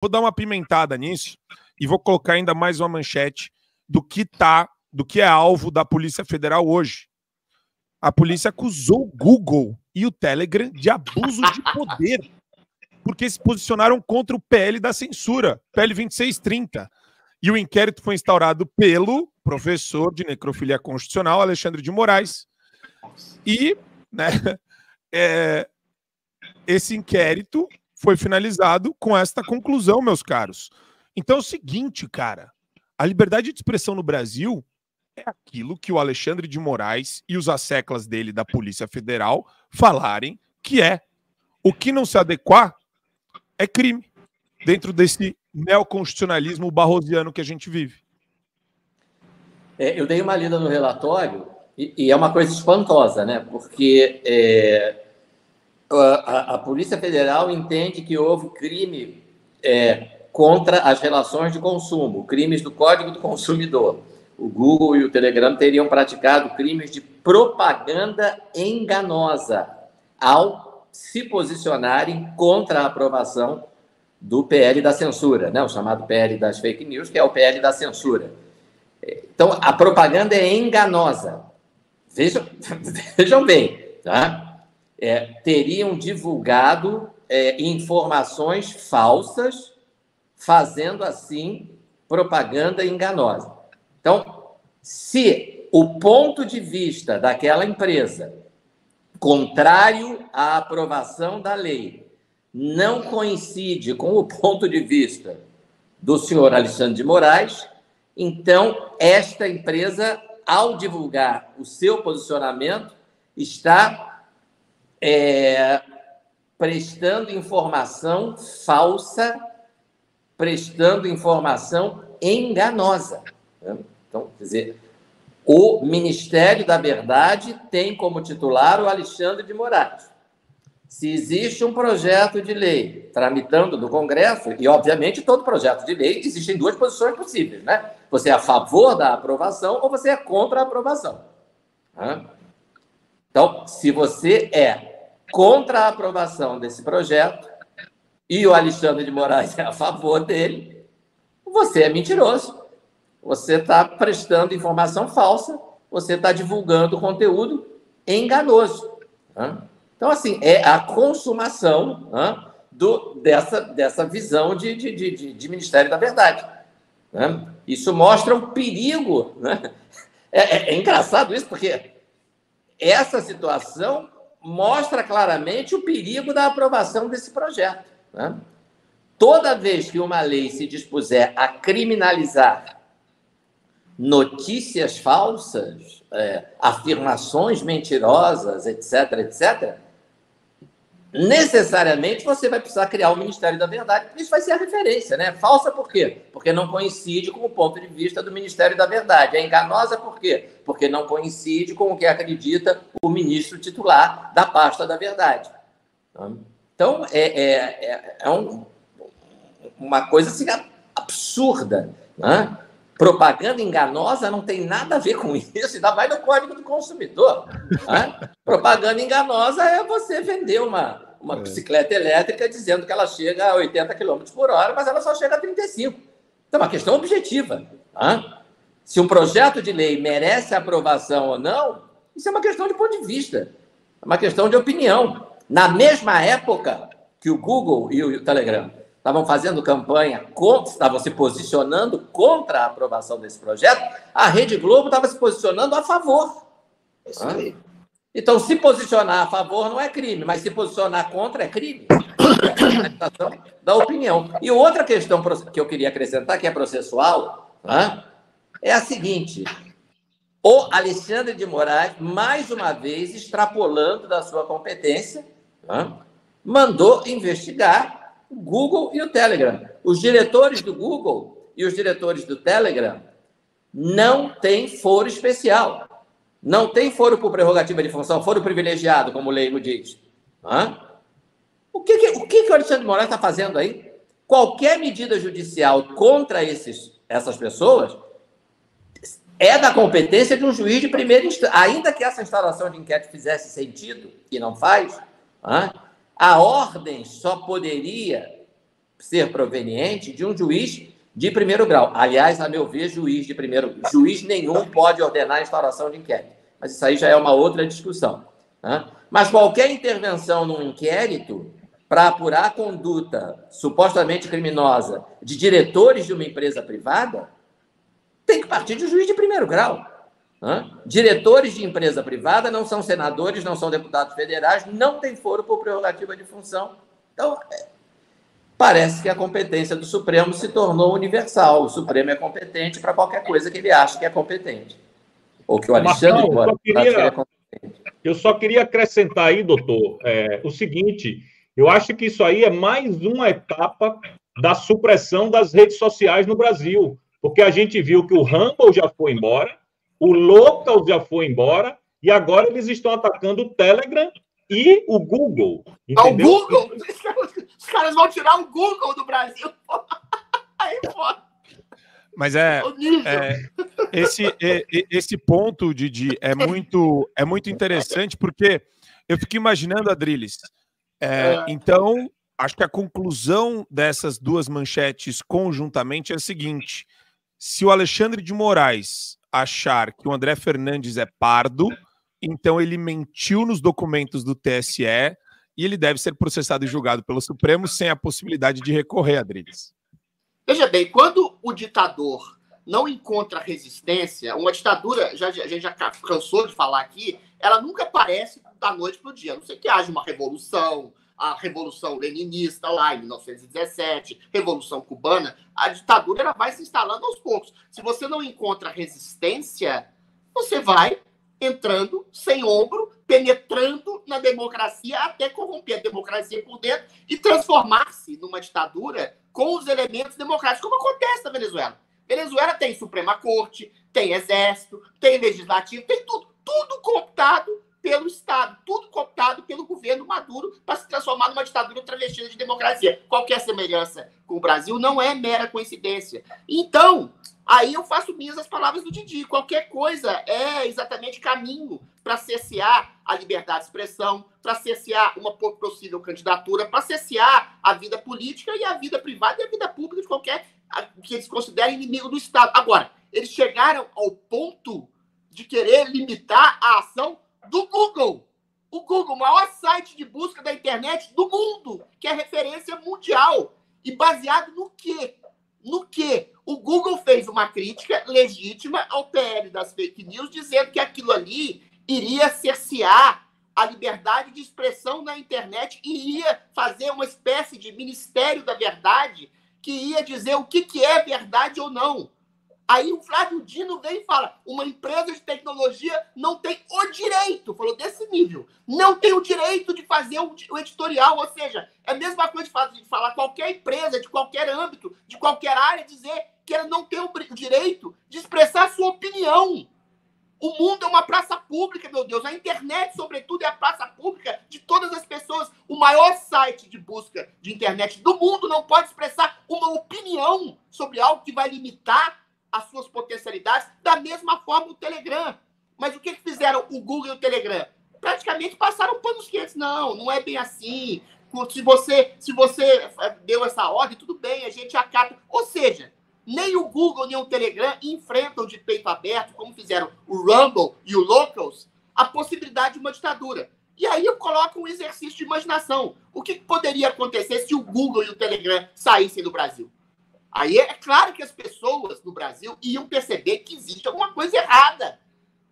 Vou dar uma pimentada nisso e vou colocar ainda mais uma manchete do que é alvo da Polícia Federal hoje. A polícia acusou o Google e o Telegram de abuso de poder, porque se posicionaram contra o PL da censura, PL 2630. E o inquérito foi instaurado pelo professor de necrofilia constitucional, Alexandre de Moraes. E, né, esse inquérito foi finalizado com esta conclusão, meus caros. Então é o seguinte, cara, a liberdade de expressão no Brasil é aquilo que o Alexandre de Moraes e os asseclas dele da Polícia Federal falarem que é. O que não se adequar é crime, dentro desse neoconstitucionalismo barrosiano que a gente vive. Eu dei uma lida no relatório e é uma coisa espantosa, né? Porque a Polícia Federal entende que houve crime contra as relações de consumo, crimes do Código do Consumidor. O Google e o Telegram teriam praticado crimes de propaganda enganosa ao se posicionarem contra a aprovação do PL da censura, né? O chamado PL das fake news, que é o PL da censura. Então, a propaganda é enganosa. Vejam bem, tá? Teriam divulgado informações falsas, fazendo assim propaganda enganosa. Então, se o ponto de vista daquela empresa, contrário à aprovação da lei, não coincide com o ponto de vista do senhor Alexandre de Moraes, então esta empresa, ao divulgar o seu posicionamento, está prestando informação falsa, prestando informação enganosa. Então, quer dizer, o Ministério da Verdade tem como titular o Alexandre de Moraes. Se existe um projeto de lei tramitando no Congresso, e, obviamente, todo projeto de lei, existem duas posições possíveis, né? Você é a favor da aprovação ou você é contra a aprovação. Então, se você é contra a aprovação desse projeto e o Alexandre de Moraes é a favor dele, você é mentiroso. Você está prestando informação falsa, você está divulgando conteúdo enganoso. Então, assim, é a consumação dessa visão de Ministério da Verdade. Isso mostra um perigo. É engraçado isso, porque essa situação mostra claramente o perigo da aprovação desse projeto. Toda vez que uma lei se dispuser a criminalizar notícias falsas, afirmações mentirosas, etc., etc., necessariamente você vai precisar criar o Ministério da Verdade. Isso vai ser a referência, né? Falsa por quê? Porque não coincide com o ponto de vista do Ministério da Verdade. É enganosa por quê? Porque não coincide com o que acredita o ministro titular da pasta da Verdade. Então, uma coisa assim, absurda, né? Propaganda enganosa não tem nada a ver com isso, ainda mais no Código do Consumidor. Propaganda enganosa é você vender uma bicicleta elétrica dizendo que ela chega a 80 km por hora, mas ela só chega a 35. Então, é uma questão objetiva. Se um projeto de lei merece aprovação ou não, isso é uma questão de ponto de vista, é uma questão de opinião. Na mesma época que o Google e o Telegram estavam fazendo campanha, estavam se posicionando contra a aprovação desse projeto, a Rede Globo estava se posicionando a favor. Isso aí. Então, se posicionar a favor não é crime, mas se posicionar contra é crime. É a manifestação da opinião. E outra questão que eu queria acrescentar, que é processual, é a seguinte: o Alexandre de Moraes, mais uma vez, extrapolando da sua competência, mandou investigar o Google e o Telegram. Os diretores do Google e os diretores do Telegram não têm foro especial. Não tem foro por prerrogativa de função, foro privilegiado, como o leigo diz. O que o Alexandre de Moraes está fazendo aí? Qualquer medida judicial contra essas pessoas é da competência de um juiz de primeira instância. Ainda que essa instalação de inquérito fizesse sentido, e não faz, a ordem só poderia ser proveniente de um juiz de primeiro grau. Aliás, a meu ver, juiz nenhum pode ordenar a instauração de inquérito. Mas isso aí já é uma outra discussão, né? Mas qualquer intervenção num inquérito para apurar a conduta supostamente criminosa de diretores de uma empresa privada tem que partir de juiz de primeiro grau, né? Diretores de empresa privada não são senadores, não são deputados federais, não têm foro por prerrogativa de função. Então, parece que a competência do Supremo se tornou universal. O Supremo é competente para qualquer coisa que ele acha que é competente. Ou que o Alexandre de Moraes acha que ele é competente. Eu só queria acrescentar aí, doutor, o seguinte: eu acho que isso aí é mais uma etapa da supressão das redes sociais no Brasil, porque a gente viu que o Rumble já foi embora, o Local já foi embora, e agora eles estão atacando o Telegram e o Google. Entendeu? O Google? Os caras vão tirar o Google do Brasil. Aí, pô. Mas esse ponto, Didi, é muito interessante, porque eu fico imaginando, Adriles, então, acho que a conclusão dessas duas manchetes conjuntamente é a seguinte: se o Alexandre de Moraes achar que o André Fernandes é pardo, então ele mentiu nos documentos do TSE e ele deve ser processado e julgado pelo Supremo sem a possibilidade de recorrer, Adriles. Veja bem, quando o ditador não encontra resistência, uma ditadura, a gente já cansou de falar aqui, ela nunca aparece da noite para o dia. A não sei que haja uma revolução, a Revolução Leninista lá em 1917, Revolução Cubana, a ditadura ela vai se instalando aos poucos. Se você não encontra resistência, você vai entrando sem ombro, penetrando na democracia até corromper a democracia por dentro e transformar-se numa ditadura com os elementos democráticos, como acontece na Venezuela. Venezuela tem Suprema Corte, tem Exército, tem Legislativo, tem tudo. Tudo cooptado pelo Estado, tudo cooptado pelo governo Maduro para se transformar numa ditadura travestida de democracia. Qualquer semelhança com o Brasil não é mera coincidência. Então, aí eu faço minhas as palavras do Didi. Qualquer coisa é exatamente caminho para cercear a liberdade de expressão, para cercear uma possível candidatura, para cercear a vida política e a vida privada e a vida pública de qualquer que eles considerem inimigo do Estado. Agora, eles chegaram ao ponto de querer limitar a ação do Google. O Google, o maior site de busca da internet do mundo, que é referência mundial. E baseado no quê? No quê? O Google fez uma crítica legítima ao PL das fake news, dizendo que aquilo ali iria cercear a liberdade de expressão na internet e ia fazer uma espécie de Ministério da Verdade que ia dizer o que é verdade ou não. Aí o Flávio Dino vem e fala: uma empresa de tecnologia não tem o direito, falou desse nível, não tem o direito de fazer o editorial, ou seja, é a mesma coisa de falar qualquer empresa, de qualquer âmbito, de qualquer área, dizer que ela não tem o direito de expressar a sua opinião. O mundo é uma praça pública, meu Deus. A internet, sobretudo, é a praça pública de todas as pessoas. O maior site de busca de internet do mundo não pode expressar uma opinião sobre algo que vai limitar as suas potencialidades, da mesma forma o Telegram. Mas o que fizeram o Google e o Telegram? Praticamente passaram panos quentes. Não é bem assim. Se você deu essa ordem, tudo bem, a gente acata. Ou seja, nem o Google nem o Telegram enfrentam de peito aberto, como fizeram o Rumble e o Locals, a possibilidade de uma ditadura. E aí eu coloco um exercício de imaginação. O que poderia acontecer se o Google e o Telegram saíssem do Brasil? Aí é claro que as pessoas no Brasil iam perceber que existe alguma coisa errada.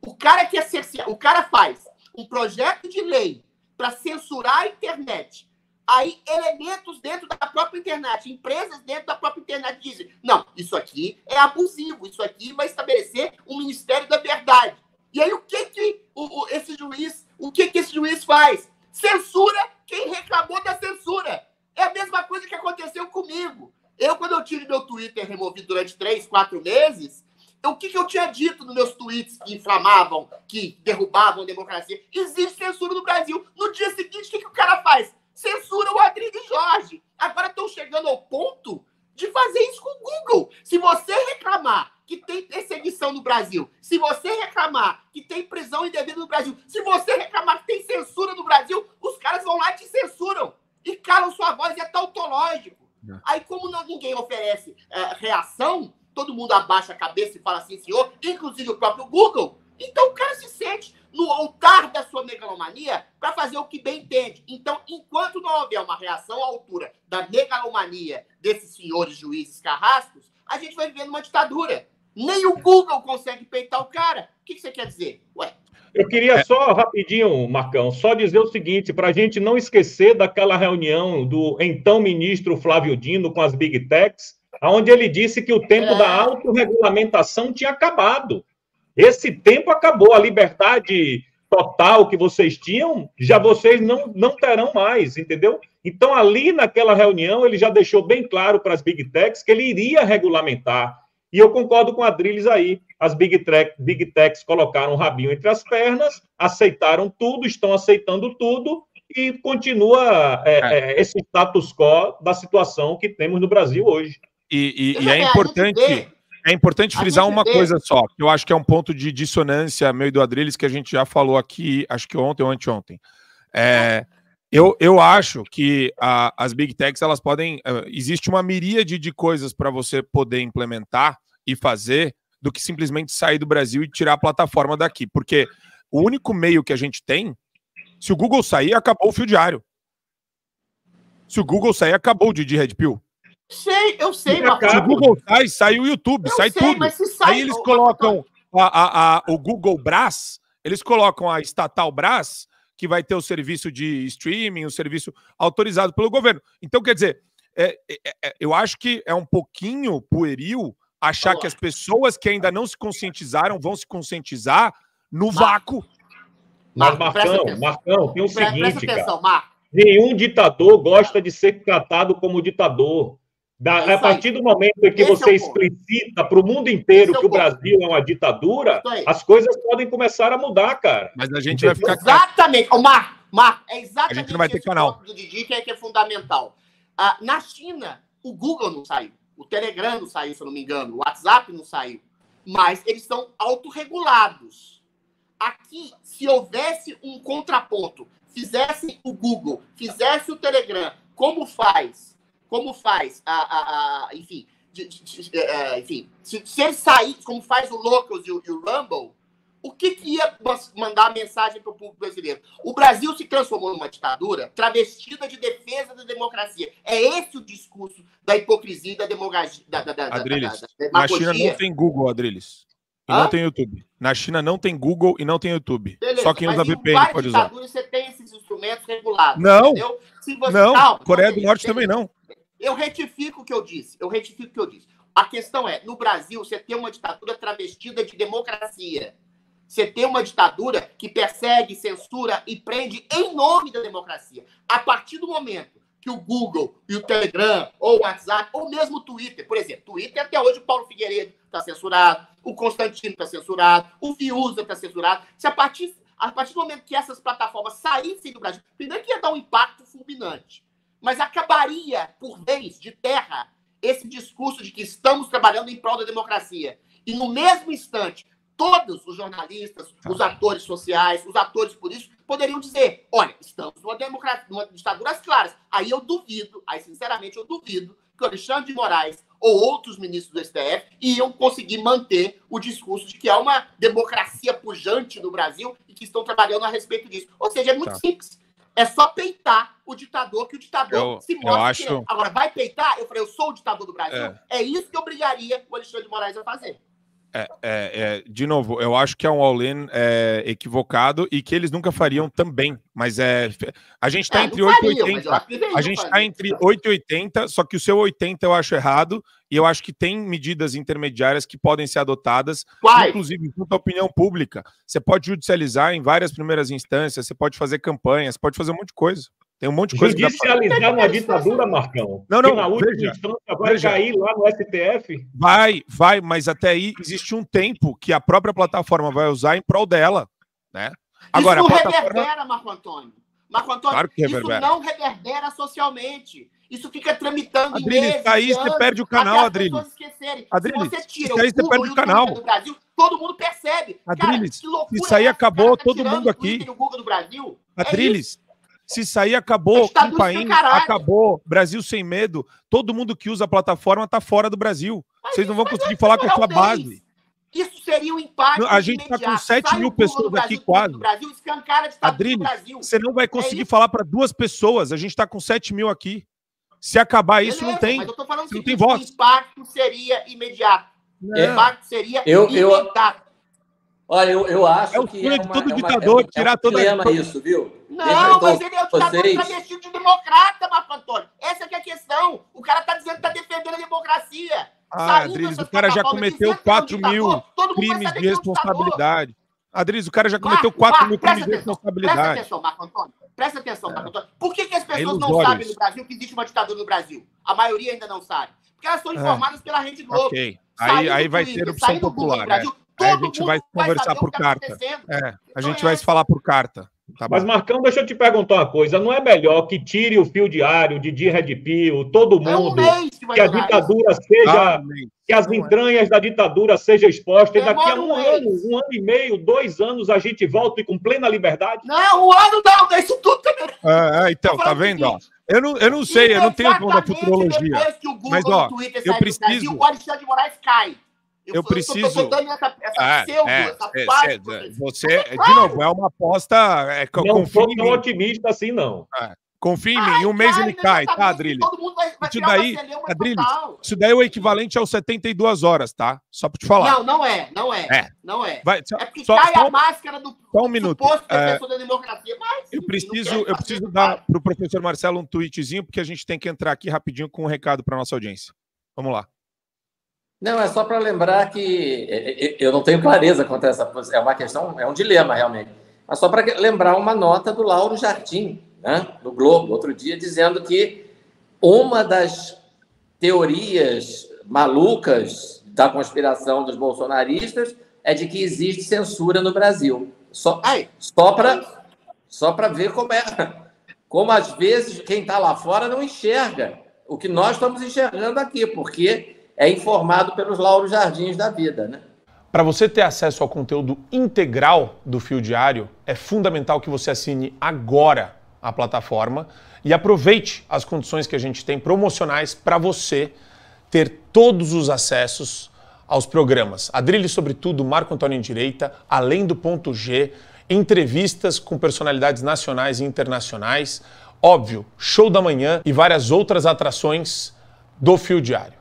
O cara faz um projeto de lei para censurar a internet. Aí elementos dentro da própria internet, empresas dentro da própria internet dizem: não, isso aqui é abusivo, isso aqui vai estabelecer um Ministério da Verdade. E aí o que esse juiz faz? Censura quem reclamou da censura. É a mesma coisa que aconteceu comigo. Quando eu tive meu Twitter removido durante 3, 4 meses, o que eu tinha dito nos meus tweets que inflamavam, que derrubavam a democracia? Existe censura no Brasil. No dia seguinte, o que o cara faz? Censura o Adriles Jorge. Agora estão chegando ao ponto de fazer isso com o Google. Se você reclamar que tem perseguição no Brasil, se você reclamar que tem prisão indevida no Brasil, se você reclamar que tem censura no Brasil, os caras vão lá e te censuram e calam sua voz. É tautológico. Aí, como ninguém oferece reação, todo mundo abaixa a cabeça e fala assim, senhor, inclusive o próprio Google, então o cara se sente no altar da sua megalomania para fazer o que bem entende. Então, enquanto não houver uma reação à altura da megalomania desses senhores juízes carrascos, a gente vai viver numa ditadura. Nem o Google consegue peitar o cara. O que você quer dizer? Ué. Eu queria só, rapidinho, Marcão, só dizer o seguinte, para a gente não esquecer daquela reunião do então ministro Flávio Dino com as Big Techs, onde ele disse que o tempo da autorregulamentação tinha acabado. Esse tempo acabou, a liberdade total que vocês tinham, já vocês não terão mais, entendeu? Então, ali naquela reunião, ele já deixou bem claro para as Big Techs que ele iria regulamentar. E eu concordo com a Adriles aí. As Big Techs colocaram o rabinho entre as pernas, aceitaram tudo, estão aceitando tudo, e continua esse status quo da situação que temos no Brasil hoje. E é importante frisar uma coisa só, que eu acho que é um ponto de dissonância meio do Adriles, que a gente já falou aqui, acho que ontem ou anteontem. Eu acho que as Big Techs, elas podem... existe uma miríade de coisas para você poder implementar e fazer do que simplesmente sair do Brasil e tirar a plataforma daqui. Porque o único meio que a gente tem, se o Google sair, acabou o fio diário. Se o Google sair, acabou o Didi Red Pill. Eu sei, mas se o Google sai o YouTube, sai tudo. Mas se sai, aí eles colocam o Google Brás, eles colocam a estatal Brás, que vai ter o serviço de streaming, o serviço autorizado pelo governo. Então, quer dizer, eu acho que é um pouquinho pueril achar que as pessoas que ainda não se conscientizaram vão se conscientizar no vácuo. Mas, Marcão, tem o seguinte, cara. Nenhum ditador gosta de ser tratado como ditador. A partir do momento em que você explicita para o mundo inteiro que o Brasil é uma ditadura, as coisas podem começar a mudar, cara. Mas a gente vai ficar... Exatamente. Marco, é exatamente a gente não vai ter canal do Didi que é fundamental. Na China, o Google não saiu. O Telegram não saiu, se eu não me engano. O WhatsApp não saiu. Mas eles são autorregulados. Aqui, se houvesse um contraponto, fizesse o Google, fizesse o Telegram, como faz, enfim, se ele sair, como faz o Locals e o Rumble, o que ia mandar a mensagem para o público brasileiro? O Brasil se transformou numa ditadura travestida de defesa da democracia. É esse o discurso da hipocrisia e da demagogia. Adriles, na China não tem Google, Adriles. E não tem YouTube. Na China não tem Google e não tem YouTube. Beleza, só quem usa VPN pode usar. Você tem esses instrumentos regulados. Não, entendeu? Coreia do Norte também não. Eu retifico o que eu disse. A questão é, no Brasil, você tem uma ditadura travestida de democracia. Você tem uma ditadura que persegue, censura e prende em nome da democracia. A partir do momento que o Google e o Telegram, ou o WhatsApp, ou mesmo o Twitter, por exemplo, Twitter até hoje o Paulo Figueiredo está censurado, o Constantino está censurado, o Fiuza está censurado. Se a partir do momento que essas plataformas saíssem do Brasil, primeiro que ia dar um impacto fulminante, mas acabaria, por vez, de terra, esse discurso de que estamos trabalhando em prol da democracia. E no mesmo instante, todos os jornalistas, os atores sociais, os atores políticos poderiam dizer, olha, estamos numa democracia, numa ditadura às claras. Aí sinceramente eu duvido que o Alexandre de Moraes ou outros ministros do STF iam conseguir manter o discurso de que há uma democracia pujante no Brasil e que estão trabalhando a respeito disso. Ou seja, é muito simples. É só peitar o ditador, que o ditador se mostra. Agora, vai peitar? Eu falei, eu sou o ditador do Brasil? É isso que obrigaria o Alexandre de Moraes a fazer. De novo, eu acho que é um all-in equivocado e que eles nunca fariam também, mas a gente está entre 8 e 80, a gente está entre 8 e 80, só que o seu 80 eu acho errado e eu acho que tem medidas intermediárias que podem ser adotadas, inclusive junto à opinião pública. Você pode judicializar em várias primeiras instâncias, você pode fazer campanhas, você pode fazer um monte de coisa. Tem um monte de coisa. Judicializar uma ditadura, Marcão. Não, na última instância vai cair lá no STF? Vai, mas até aí existe um tempo que a própria plataforma vai usar em prol dela, né? Agora, isso não reverbera, Marco Antônio. Claro que reverbera. Isso não reverbera socialmente. Isso fica tramitando em meses, aí você perde o canal, Adriles. Se você tira o Google e o Google do Brasil, todo mundo percebe. Adriles, isso aí acabou todo mundo aqui. No Google do Brasil, Adriles, Se sair, acabou. Campainha, acabou. Brasil Sem Medo. Todo mundo que usa a plataforma tá fora do Brasil. Vocês não vão conseguir falar com a sua base. Isso seria um impacto. A gente está com 7 mil pessoas aqui quase. Adriles, você não vai conseguir falar para 2 pessoas. A gente está com 7 mil aqui. Se acabar isso, não tem. Mas eu tô falando não tem voz. O impacto seria imediato. O impacto seria imediato. Olha, eu acho que é todo ditador tirar toda problema isso, viu? Não, mas ele é o ditador travestido de democrata, Marco Antônio. Essa que é a questão. O cara tá dizendo que tá defendendo a democracia. Adriles, o cara já cometeu 4 mil crimes de responsabilidade. Adriles, o cara já cometeu 4 mil crimes de responsabilidade. Presta atenção, Marco Antônio. Presta atenção, Marco Antônio. Por que as pessoas não sabem no Brasil que existe uma ditadura no Brasil? A maioria ainda não sabe. Porque elas são informadas pela Rede Globo. Ok. Aí vai ter opção popular. Aí a gente vai conversar por carta. A gente vai se falar por carta. Tá. Mas, Marcão, deixa eu te perguntar uma coisa. Não é melhor que tire o Fio Diário, Didi Red Pill, todo mundo, que a ditadura seja... que as entranhas da ditadura sejam expostas e daqui a um ano e meio, 2 anos, a gente volta com plena liberdade? Não, 1 ano não, isso tudo também. Então, tá vendo, ó? Eu não sei, eu não tenho dom da futurologia. Mas, ó, eu preciso... O Alexandre de Moraes cai. Eu preciso. Você, de novo, é uma aposta. Não sou tão otimista assim, não. Confia em mim, em um mês ele cai, tá, Adriles? Isso daí, Adriles, isso daí é o equivalente aos 72 horas, tá? Só pra te falar. Não é. Não é. É porque cai a máscara do só um minuto. defensor da democracia. Mas, eu preciso dar pro professor Marcelo um tweetzinho, porque a gente tem que entrar aqui rapidinho com um recado pra nossa audiência. Vamos lá. Não, é só para lembrar que eu não tenho clareza quanto a essa posição. É uma questão, é um dilema, realmente. Mas só para lembrar uma nota do Lauro Jardim, né, do Globo, outro dia, dizendo que uma das teorias malucas da conspiração dos bolsonaristas é de que existe censura no Brasil. Só para ver como às vezes quem está lá fora não enxerga o que nós estamos enxergando aqui, porque é informado pelos Lauro Jardins da vida, né? Para você ter acesso ao conteúdo integral do Fio Diário, é fundamental que você assine agora a plataforma e aproveite as condições que a gente tem promocionais para você ter todos os acessos aos programas. Adriles sobre tudo, Marco Antônio em Direita, Além do Ponto G, entrevistas com personalidades nacionais e internacionais, óbvio, Show da Manhã e várias outras atrações do Fio Diário.